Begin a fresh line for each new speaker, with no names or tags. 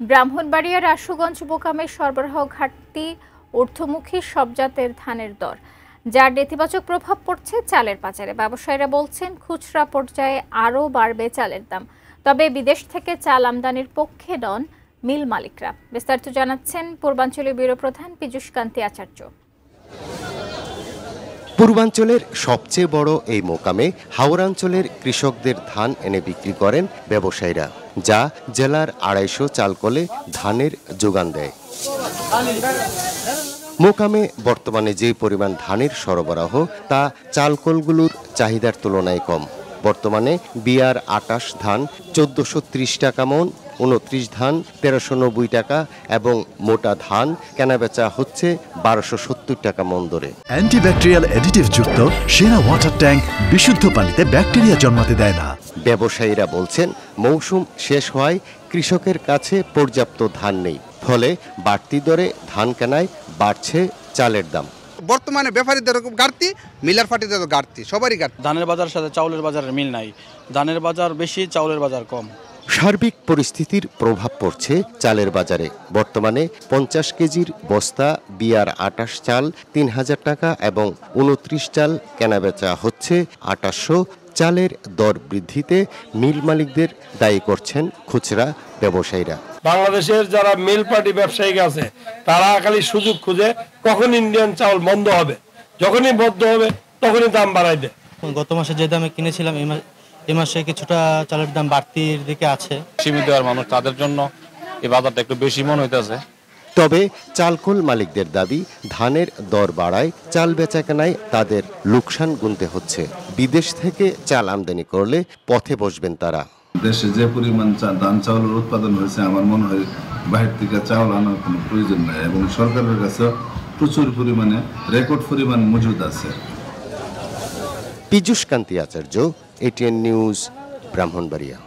ব্রাহ্মণবাড়িয়ার আশুগঞ্জ মোকামে সরবরাহ ঘাটতি, ঊর্ধ্বমুখী সব জাতের ধানের দর, যার নেতিবাচক প্রভাব পড়ছে চালের বাজারে। ব্যবসায়ীরা বলছেন খুচরা পর্যায়ে আরও বাড়বে চালের দাম, তবে বিদেশ থেকে চাল আমদানির পক্ষে নন মিল মালিকরা। বিস্তারিত জানাচ্ছেন পূর্বাঞ্চলীয় ব্যুরো প্রধান পীযূষ কান্তি আচার্য।
পূর্বাঞ্চলের সবচেয়ে বড় এই মোকামে হাওড়াঞ্চলের কৃষকদের ধান এনে বিক্রি করেন ব্যবসায়ীরা, যা জেলার 250 চালকলে ধানের যোগান দেয়। মোকামে বর্তমানে যে পরিমাণ ধানের সরবরাহ তা চালকলগুলোর চাহিদার তুলনায় কম। বর্তমানে বিআর 28 ধান 1430 টাকা মন, 29 ধান 1390 টাকা এবং মোটা ধান কেনাবেচা হচ্ছে 1270 টাকা মন দরে।
অ্যান্টিব্যাকটেরিয়াল অ্যাডিটিভ যুক্ত সেরা ওয়াটার ট্যাঙ্ক বিশুদ্ধ পানিতে ব্যাকটেরিয়া জন্মাতে দেয় না।
ব্যবসায়ীরা বলছেন মৌসুম শেষ হওয়ায় কৃষকের কাছে পর্যাপ্ত ধান নেই, ফলে বাড়তি দরে ধান কেনায় বাড়ছে চালের দাম।
বর্তমানে ব্যাপারীদের ঘাটতি, মিলার পার্টিদের ঘাটতি, সবারই ঘাটতি।
ধানের বাজার সাথে চাউলের বাজারের মিল নাই, ধানের বাজার বেশি, চাউলের বাজার কম।
সার্বিক পরিস্থিতির প্রভাব পড়ছে চালের বাজারে। বর্তমানে 50 কেজির বস্তা বিআর 28 চাল 3000 টাকা এবং 29 চাল কেনাবেচা হচ্ছে 2800। চালের দর বৃদ্ধিতে মিল মালিকদের দায়ী করছেন খুচরা ব্যবসায়ীরা।
বাংলাদেশের যারা মিল পার্টি ব্যবসায়ী আছে তারা খালি সুযোগ খুঁজে কখন ইন্ডিয়ান চাউল বন্ধ হবে, যখনই বন্ধ হবে তখনই দাম বাড়াই দেয়।
গত মাসে যে দামে কিনেছিলাম এই মাসে কিছুটা চালের দাম বাড়তির দিকে আছে।
সীমিত আর মানুষ, তাদের জন্য এই বাজারটা একটু বেশি মনে হইতেছে।
তবে চালকল মালিকদের দাবি, ধানের দর বাড়ায় চাল বেচাকেনায় তাদের লোকসান গুনতে হচ্ছে। বিদেশ থেকে চাল আমদানি করলে পথে বসবেন তারা।
দেশে যে পরিমাণ ধান চাউলের উৎপাদন হয়েছে, আমার মনে হয় বাহির থেকে চাউল আনার কোনো প্রয়োজন নাই এবং সরকারের কাছে প্রচুর পরিমাণে রেকর্ড পরিমাণ মজুদ আছে।
পীযূষ কান্তি আচার্য, এটিএন নিউজ, ব্রাহ্মণবাড়িয়া।